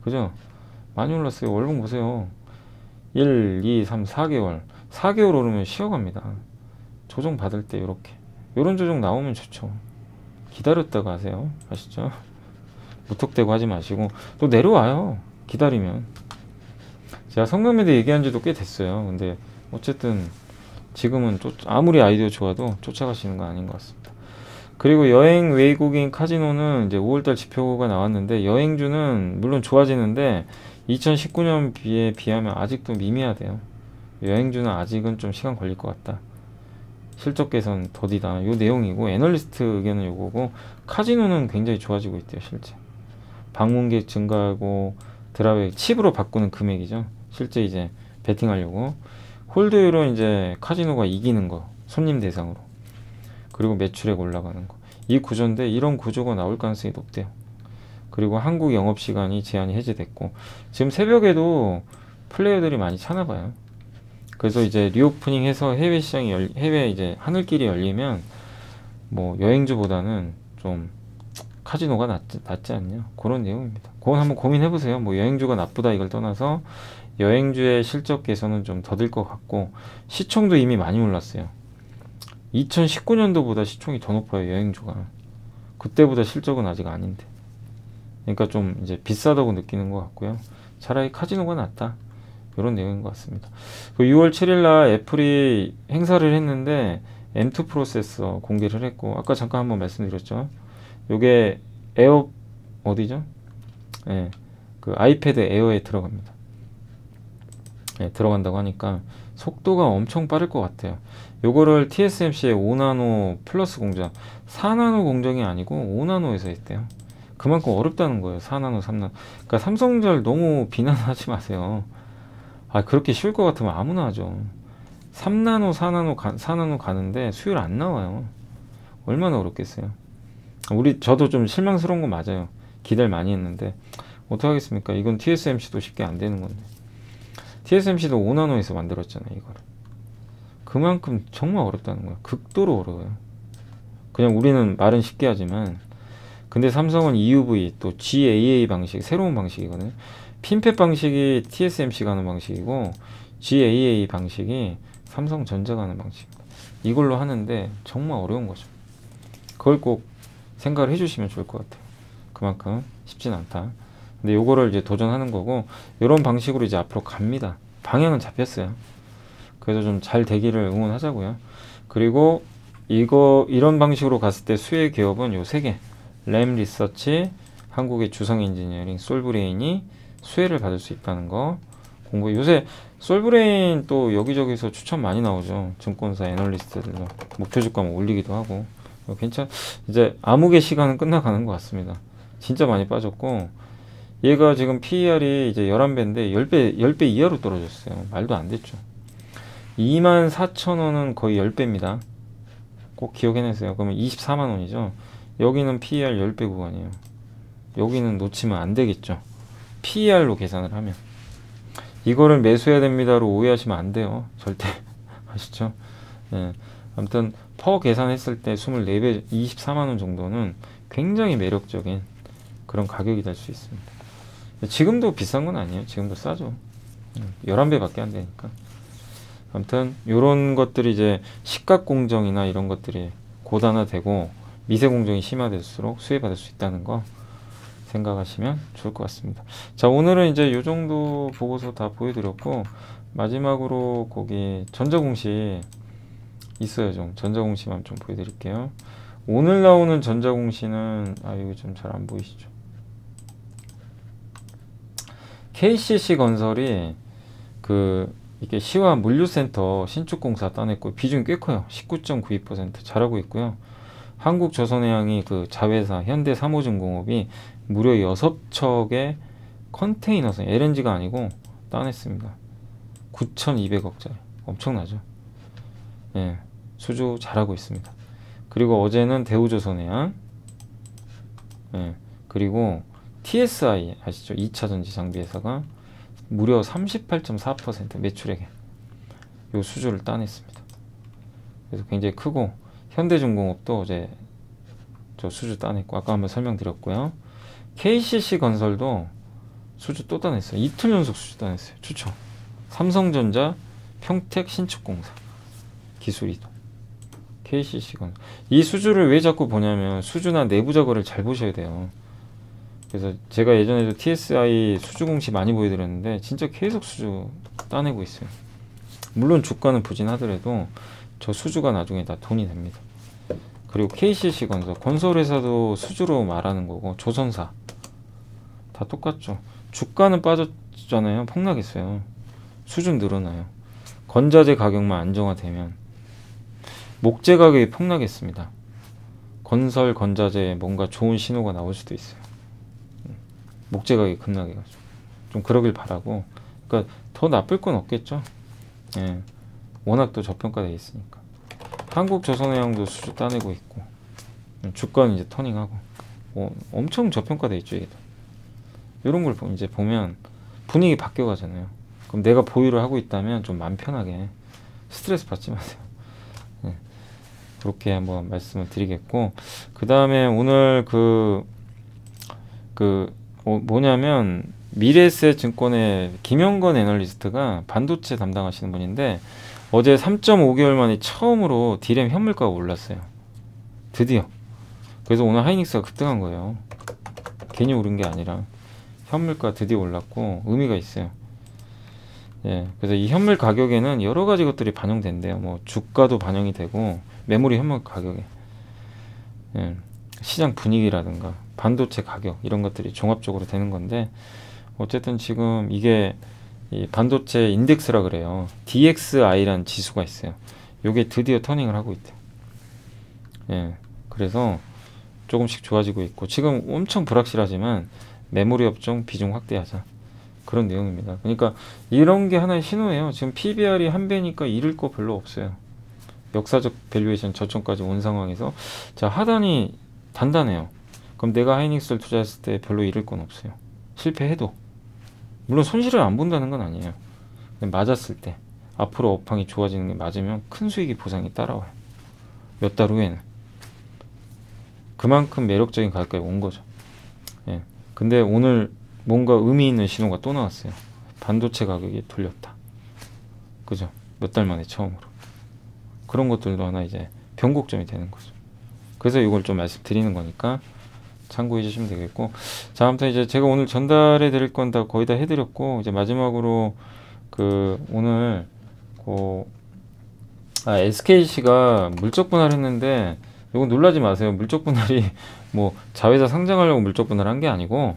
그죠? 많이 올랐어요. 월봉 보세요. 1, 2, 3, 4개월. 4개월 오르면 쉬어갑니다. 조정 받을 때 이렇게. 이런 조정 나오면 좋죠. 기다렸다가 하세요. 아시죠? 무턱대고 하지 마시고. 또 내려와요. 기다리면. 제가 성광밴드 얘기한 지도 꽤 됐어요. 근데 어쨌든 지금은 아무리 아이디어 좋아도 쫓아가시는 건 아닌 것 같습니다. 그리고 여행 외국인 카지노는 이제 5월달 지표가 나왔는데, 여행주는 물론 좋아지는데 2019년 비하면 아직도 미미하대요. 여행주는 아직은 좀 시간 걸릴 것 같다. 실적 개선 더디다. 요 내용이고, 애널리스트 의견은 요거고, 카지노는 굉장히 좋아지고 있대요, 실제. 방문객 증가하고, 드랍액 칩으로 바꾸는 금액이죠. 실제 이제 베팅하려고. 홀드율은 이제 카지노가 이기는 거, 손님 대상으로. 그리고 매출액 올라가는 거. 이 구조인데, 이런 구조가 나올 가능성이 높대요. 그리고 한국 영업시간이 제한이 해제됐고, 지금 새벽에도 플레이어들이 많이 차나 봐요. 그래서 이제 리오프닝 해서 해외 시장이 해외 이제 하늘길이 열리면 뭐 여행주보다는 좀 카지노가 낫지 않냐, 그런 내용입니다. 그건 한번 고민해 보세요. 뭐 여행주가 나쁘다 이걸 떠나서 여행주의 실적 개선은 좀 더딜 것 같고, 시총도 이미 많이 올랐어요. 2019년도보다 시총이 더 높아요, 여행주가. 그때보다 실적은 아직 아닌데. 그러니까 좀 이제 비싸다고 느끼는 것 같고요. 차라리 카지노가 낫다, 이런 내용인 것 같습니다. 6월 7일날 애플이 행사를 했는데 M2 프로세서 공개를 했고, 아까 잠깐 한번 말씀드렸죠. 요게 에어 어디죠? 예, 그 아이패드 에어에 들어갑니다. 예, 들어간다고 하니까 속도가 엄청 빠를 것 같아요. 요거를 TSMC의 5나노 플러스 공정, 4나노 공정이 아니고 5나노에서 했대요. 그만큼 어렵다는 거예요. 4나노, 3나노. 그러니까 삼성전자 너무 비난하지 마세요. 아, 그렇게 쉬울 것 같으면 아무나 하죠. 3나노, 4나노 가는데 수율 안 나와요. 얼마나 어렵겠어요. 저도 좀 실망스러운 거 맞아요. 기대를 많이 했는데 어떡하겠습니까? 이건 TSMC도 쉽게 안 되는 건데. TSMC도 5나노에서 만들었잖아요, 이거를. 그만큼 정말 어렵다는 거예요. 극도로 어려워요. 그냥 우리는 말은 쉽게 하지만, 근데 삼성은 EUV 또 GAA 방식, 새로운 방식이거든요. 핀팻 방식이 TSMC가 하는 방식이고, GAA 방식이 삼성전자가 하는 방식입니다. 이걸로 하는데 정말 어려운 거죠. 그걸 꼭 생각을 해주시면 좋을 것 같아요. 그만큼 쉽진 않다. 근데 요거를 이제 도전하는 거고, 이런 방식으로 이제 앞으로 갑니다. 방향은 잡혔어요. 그래서 좀 잘 되기를 응원하자고요. 그리고 이런 방식으로 갔을 때 수혜 기업은 요 3개. 램 리서치, 한국의 주성 엔지니어링, 솔브레인이 수혜를 받을 수 있다는 거 공부해. 요새 솔브레인 또 여기저기서 추천 많이 나오죠. 증권사 애널리스트들도 목표 주가 올리기도 하고. 이제 암흑의 시간은 끝나가는 것 같습니다. 진짜 많이 빠졌고, 얘가 지금 PER이 이제 11배인데 10배 이하로 떨어졌어요. 말도 안 됐죠. 24,000원은 거의 10배입니다. 꼭 기억해내세요. 그러면 24만원이죠. 여기는 PER 10배 구간이에요. 여기는 놓치면 안 되겠죠. PER로 계산을 하면. 이거를 매수해야 됩니다로 오해하시면 안 돼요. 절대. 아시죠? 네. 아무튼 퍼 계산했을 때 24배, 24만원 정도는 굉장히 매력적인 그런 가격이 될 수 있습니다. 지금도 비싼 건 아니에요. 지금도 싸죠. 11배밖에 안 되니까. 아무튼 요런 것들이 이제 시각 공정이나 이런 것들이 고단화되고 미세 공정이 심화될수록 수혜받을 수 있다는 거 생각하시면 좋을 것 같습니다. 자, 오늘은 이제 요 정도 보고서 다 보여드렸고, 마지막으로 거기 전자공시 있어요. 좀 전자공시만 좀 보여드릴게요. 오늘 나오는 전자공시는 이거 좀 잘 안 보이시죠? KCC 건설이 이게 시와 물류센터 신축공사 따냈고, 비중이 꽤 커요. 19.92% 잘하고 있고요. 한국조선해양이 그 자회사 현대삼호중공업이 무려 6척의 컨테이너선, LNG가 아니고 따냈습니다. 9,200억짜리. 엄청나죠? 예, 수주 잘하고 있습니다. 그리고 어제는 대우조선해양, 예, 그리고 TSI 아시죠? 2차전지 장비회사가 무려 38.4% 매출액에 요 수주를 따냈습니다. 그래서 굉장히 크고, 현대중공업도 어제 저 수주 따냈고, 아까 한번 설명드렸고요. KCC 건설도 수주 또 따냈어요. 이틀 연속 수주 따냈어요. 추천. 삼성전자, 평택 신축공사, 기술이동, KCC 건설. 이 수주를 왜 자꾸 보냐면 수주나 내부자 거를 잘 보셔야 돼요. 그래서 제가 예전에도 TSI 수주 공시 많이 보여드렸는데 진짜 계속 수주 따내고 있어요. 물론 주가는 부진하더라도 저 수주가 나중에 다 돈이 됩니다. 그리고 KCC 건설회사도 수주로 말하는 거고, 조선사 다 똑같죠. 주가는 올랐잖아요. 폭락했어요. 수준 늘어나요. 건자재 가격만 안정화되면 목재 가격이 폭락했습니다. 건설 건자재에 뭔가 좋은 신호가 나올 수도 있어요. 목재 가격이 급락해가지고 좀 그러길 바라고. 그러니까 더 나쁠 건 없겠죠. 예. 워낙 또 저평가되어 있으니까. 한국조선해양도 수주 따내고 있고, 주가는 이제 터닝하고, 엄청 저평가되어 있죠. 이게. 이런 걸 이제 보면 분위기 바뀌어 가잖아요. 그럼 내가 보유를 하고 있다면 좀 마음 편하게 스트레스 받지 마세요. 네. 그렇게 한번 말씀을 드리겠고, 그 다음에 오늘 뭐냐면 미래에셋 증권의 김영건 애널리스트가 반도체 담당하시는 분인데 어제 3.5개월 만에 처음으로 D램 현물가가 올랐어요. 드디어. 그래서 오늘 하이닉스가 급등한 거예요. 괜히 오른 게 아니라 현물가 드디어 올랐고 의미가 있어요. 예, 그래서 이 현물 가격에는 여러 가지 것들이 반영된대요. 뭐 주가도 반영이 되고 메모리 현물 가격에, 예, 시장 분위기라든가 반도체 가격 이런 것들이 종합적으로 되는 건데, 어쨌든 지금 이게 이 반도체 인덱스라 그래요. DXI라는 지수가 있어요. 요게 드디어 터닝을 하고 있대요. 예, 그래서 조금씩 좋아지고 있고, 지금 엄청 불확실하지만 메모리 업종 비중 확대하자, 그런 내용입니다. 그러니까 이런 게 하나의 신호예요. 지금 PBR이 한 배니까 잃을 거 별로 없어요. 역사적 밸류에이션 저점까지 온 상황에서 자, 하단이 단단해요. 그럼 내가 하이닉스를 투자했을 때 별로 잃을 건 없어요. 실패해도. 물론 손실을 안 본다는 건 아니에요. 맞았을 때 앞으로 업황이 좋아지는 게 맞으면 큰 수익이 보상이 따라와요. 몇 달 후에는. 그만큼 매력적인 가격까지 온 거죠. 예. 근데 오늘 뭔가 의미 있는 신호가 또 나왔어요. 반도체 가격이 돌렸다. 그죠? 몇 달 만에 처음으로. 그런 것들도 하나 이제 변곡점이 되는 거죠. 그래서 이걸 좀 말씀드리는 거니까 참고해 주시면 되겠고, 자, 아무튼 이제 제가 오늘 전달해 드릴 건 다 거의 다 해드렸고, 이제 마지막으로 오늘 SKC가 물적 분할했는데, 이건 놀라지 마세요. 물적 분할이 뭐 자회사 상장하려고 물적 분할한 게 아니고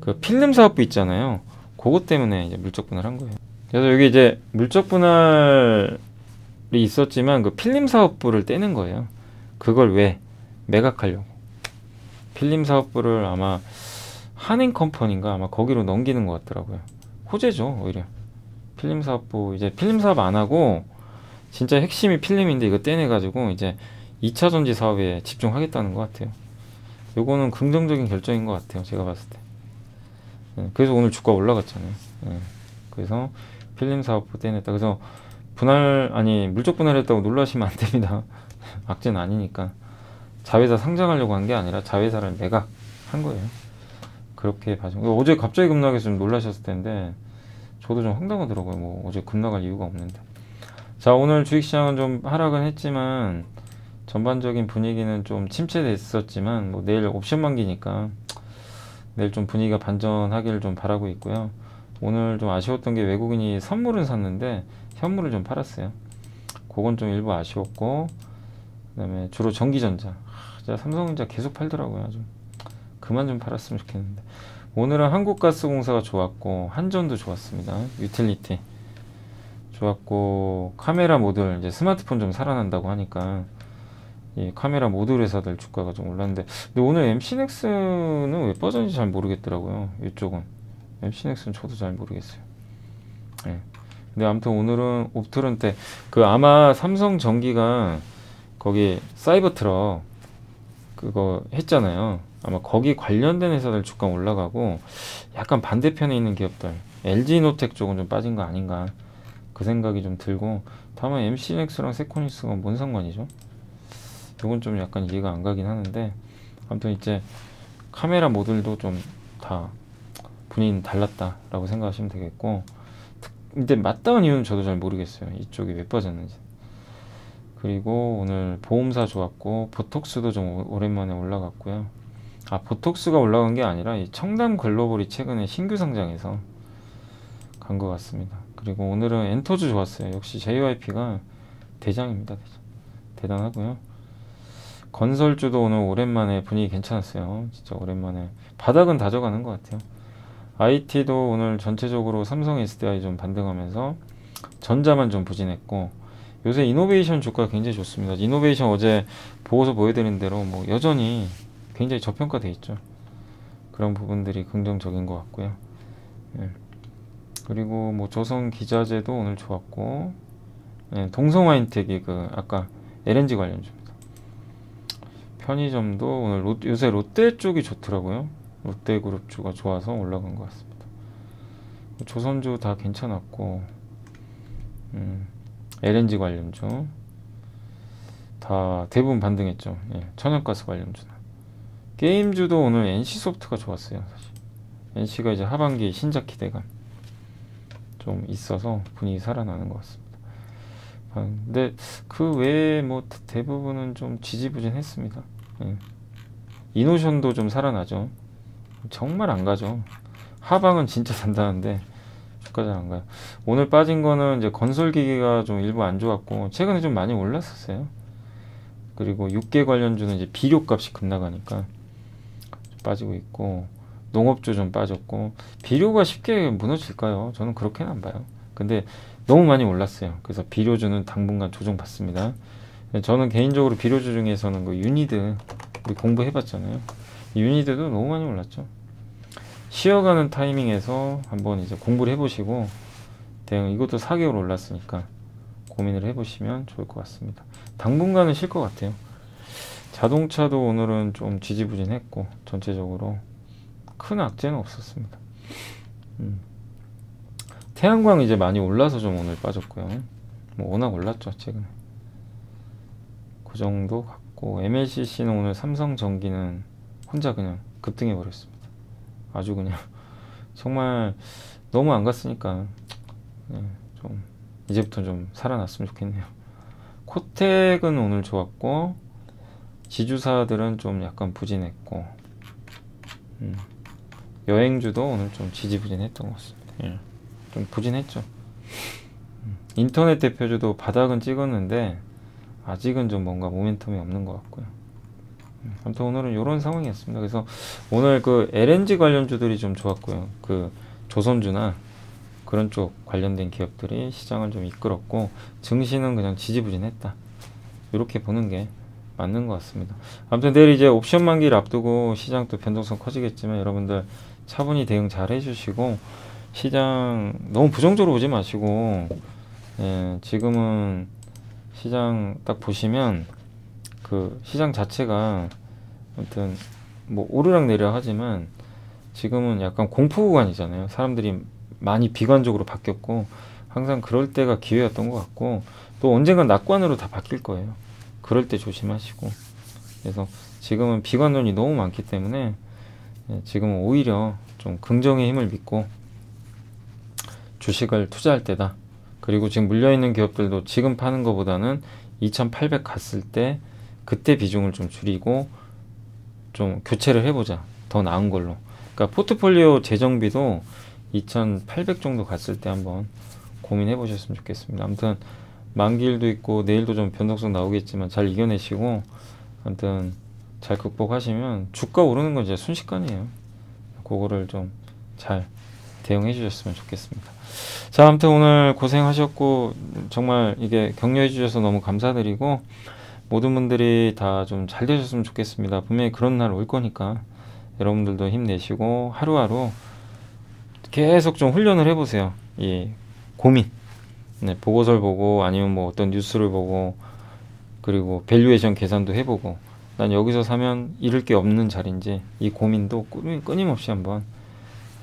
그 필름 사업부 있잖아요. 그것 때문에 이제 물적 분할한 거예요. 그래서 여기 이제 물적 분할이 있었지만 그 필름 사업부를 떼는 거예요. 그걸 왜 매각하려고. 필름 사업부를 아마 한인컴퍼니인가 아마 거기로 넘기는 것 같더라고요. 호재죠, 오히려. 필름 사업부 이제 필름 사업 안 하고 진짜 핵심이 필름인데 이거 떼내가지고 이제 2차 전지 사업에 집중하겠다는 것 같아요. 요거는 긍정적인 결정인 것 같아요, 제가 봤을 때. 네, 그래서 오늘 주가 올라갔잖아요. 네, 그래서 필름 사업부 떼냈다. 그래서 물적 분할했다고 놀라시면 안 됩니다. 악재는 아니니까. 자회사 상장하려고 한 게 아니라 자회사를 매각한 거예요. 그렇게 봐주면. 어제 갑자기 급락해서 좀 놀라셨을 텐데 저도 좀 황당하더라고요. 뭐 어제 급락할 이유가 없는데. 자, 오늘 주식시장은 좀 하락은 했지만 전반적인 분위기는 좀 침체됐었지만 뭐 내일 옵션 만기니까 내일 좀 분위기가 반전하기를 좀 바라고 있고요. 오늘 좀 아쉬웠던 게 외국인이 선물은 샀는데 현물을 좀 팔았어요. 그건 좀 일부 아쉬웠고, 그 다음에 주로 전기전자, 삼성전자 계속 팔더라고요. 좀 그만 좀 팔았으면 좋겠는데. 오늘은 한국가스공사가 좋았고 한전도 좋았습니다. 유틸리티 좋았고, 카메라 모듈, 이제 스마트폰 좀 살아난다고 하니까 이 카메라 모듈 회사들 주가가 좀 올랐는데, 근데 오늘 MC넥스는 왜 빠졌는지 잘 모르겠더라고요. 이쪽은 MC넥스는 저도 잘 모르겠어요. 네. 근데 아무튼 오늘은 옵트론 때 아마 삼성전기가 거기 사이버트럭 그거 했잖아요. 아마 거기 관련된 회사들 주가 올라가고 약간 반대편에 있는 기업들 LG노텍 쪽은 좀 빠진 거 아닌가, 그 생각이 좀 들고, 다만 MC넥스랑 세코닉스가 뭔 상관이죠? 이건 좀 약간 이해가 안 가긴 하는데, 아무튼 이제 카메라 모듈도 좀 다 분위기는 달랐다라고 생각하시면 되겠고, 근데 맞다운 이유는 저도 잘 모르겠어요. 이쪽이 왜 빠졌는지. 그리고 오늘 보험사 좋았고 보톡스도 좀 오랜만에 올라갔고요. 보톡스가 올라간 게 아니라 이 청담 글로벌이 최근에 신규 상장해서 간 것 같습니다. 그리고 오늘은 엔터즈 좋았어요. 역시 JYP가 대장입니다. 대단하고요. 건설주도 오늘 오랜만에 분위기 괜찮았어요. 진짜 오랜만에 바닥은 다져가는 것 같아요. IT도 오늘 전체적으로 삼성 SDI 좀 반등하면서 전자만 좀 부진했고, 요새 이노베이션 주가 굉장히 좋습니다. 이노베이션 어제 보고서 보여드린 대로 뭐 여전히 굉장히 저평가돼 있죠. 그런 부분들이 긍정적인 것 같고요. 예. 그리고 뭐 조선기자재도 오늘 좋았고, 예, 동성화인텍이 그 아까 LNG 관련주입니다. 편의점도 오늘 요새 롯데 쪽이 좋더라고요. 롯데그룹주가 좋아서 올라간 것 같습니다. 조선주 다 괜찮았고, LNG 관련주 다 대부분 반등했죠. 예, 천연가스 관련주는. 게임주도 오늘 NC소프트가 좋았어요. 사실 NC가 이제 하반기 신작 기대감 좀 있어서 분위기 살아나는 것 같습니다. 근데 그 외에 뭐 대부분은 좀 지지부진했습니다. 예. 이노션도 좀 살아나죠. 정말 안 가죠. 하방은 진짜 단단한데 주가 잘 안 가요. 오늘 빠진 거는 이제 건설기기가 좀 일부 안 좋았고, 최근에 좀 많이 올랐었어요. 그리고 육계 관련주는 이제 비료값이 급나가니까 빠지고 있고, 농업주 좀 빠졌고. 비료가 쉽게 무너질까요? 저는 그렇게는 안 봐요. 근데 너무 많이 올랐어요. 그래서 비료주는 당분간 조정받습니다. 저는 개인적으로 비료주 중에서는 그 유니드, 우리 공부해봤잖아요. 유니드도 너무 많이 올랐죠. 쉬어가는 타이밍에서 한번 이제 공부를 해보시고, 대응 이것도 4개월 올랐으니까 고민을 해보시면 좋을 것 같습니다. 당분간은 쉴 것 같아요. 자동차도 오늘은 좀 지지부진했고, 전체적으로 큰 악재는 없었습니다. 태양광 이제 많이 올라서 좀 오늘 빠졌고요. 뭐 워낙 올랐죠 최근에. 그 정도 같고, MLCC는 오늘 삼성전기는 혼자 그냥 급등해 버렸습니다. 아주 그냥 정말 너무 안 갔으니까 좀 이제부터 좀 살아났으면 좋겠네요. 코텍은 오늘 좋았고, 지주사들은 좀 약간 부진했고, 여행주도 오늘 좀 지지부진했던 것 같습니다. 예. 좀 부진했죠. 인터넷 대표주도 바닥은 찍었는데 아직은 좀 뭔가 모멘텀이 없는 것 같고요. 아무튼 오늘은 이런 상황이었습니다. 그래서 오늘 그 LNG 관련주들이 좀 좋았고요. 그 조선주나 그런 쪽 관련된 기업들이 시장을 좀 이끌었고, 증시는 그냥 지지부진했다. 이렇게 보는 게 맞는 것 같습니다. 아무튼 내일 이제 옵션 만기를 앞두고 시장 또 변동성 커지겠지만, 여러분들 차분히 대응 잘 해주시고, 시장 너무 부정적으로 보지 마시고, 예, 지금은 시장 딱 보시면 그 시장 자체가 아무튼 뭐 오르락 내리락 하지만 지금은 약간 공포 구간이잖아요. 사람들이 많이 비관적으로 바뀌었고, 항상 그럴 때가 기회였던 것 같고, 또 언젠간 낙관으로 다 바뀔 거예요. 그럴 때 조심하시고. 그래서 지금은 비관론이 너무 많기 때문에 지금은 오히려 좀 긍정의 힘을 믿고 주식을 투자할 때다. 그리고 지금 물려있는 기업들도 지금 파는 것보다는 2800 갔을 때 그때 비중을 좀 줄이고 좀 교체를 해보자. 더 나은 걸로. 그러니까 포트폴리오 재정비도 2800 정도 갔을 때 한번 고민해 보셨으면 좋겠습니다. 아무튼 만기일도 있고 내일도 좀 변동성 나오겠지만 잘 이겨내시고, 아무튼 잘 극복하시면 주가 오르는 건 이제 순식간이에요. 그거를 좀 잘 대응해 주셨으면 좋겠습니다. 자, 아무튼 오늘 고생하셨고, 정말 이게 격려해 주셔서 너무 감사드리고, 모든 분들이 다 좀 잘 되셨으면 좋겠습니다. 분명히 그런 날 올 거니까 여러분들도 힘내시고 하루하루 계속 좀 훈련을 해보세요. 이 고민, 보고서를 보고 아니면 뭐 어떤 뉴스를 보고, 그리고 밸류에이션 계산도 해보고, 난 여기서 사면 잃을 게 없는 자리인지 이 고민도 끊임없이 한번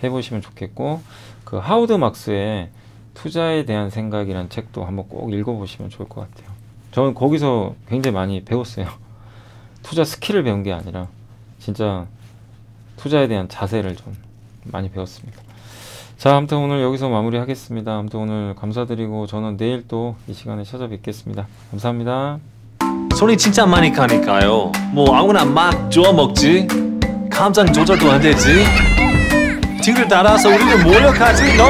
해보시면 좋겠고, 그 하워드 막스의 투자에 대한 생각이란 책도 한번 꼭 읽어보시면 좋을 것 같아요. 저는 거기서 굉장히 많이 배웠어요. 투자 스킬을 배운 게 아니라 진짜 투자에 대한 자세를 좀 많이 배웠습니다. 자, 아무튼 오늘 여기서 마무리하겠습니다. 아무튼 오늘 감사드리고 저는 내일 또 이 시간에 찾아뵙겠습니다. 감사합니다. 손이 진짜 많이 가니까요. 뭐 아무나 막 주워 먹지. 감정 조절도 안 되지. 뒤를 따라서 우리를 몰려가지. No.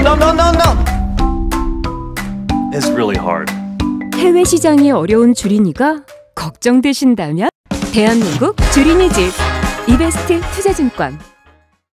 It's really hard. 해외 시장이 어려운 주린이가 걱정되신다면 대한민국 주린이집 이베스트 투자증권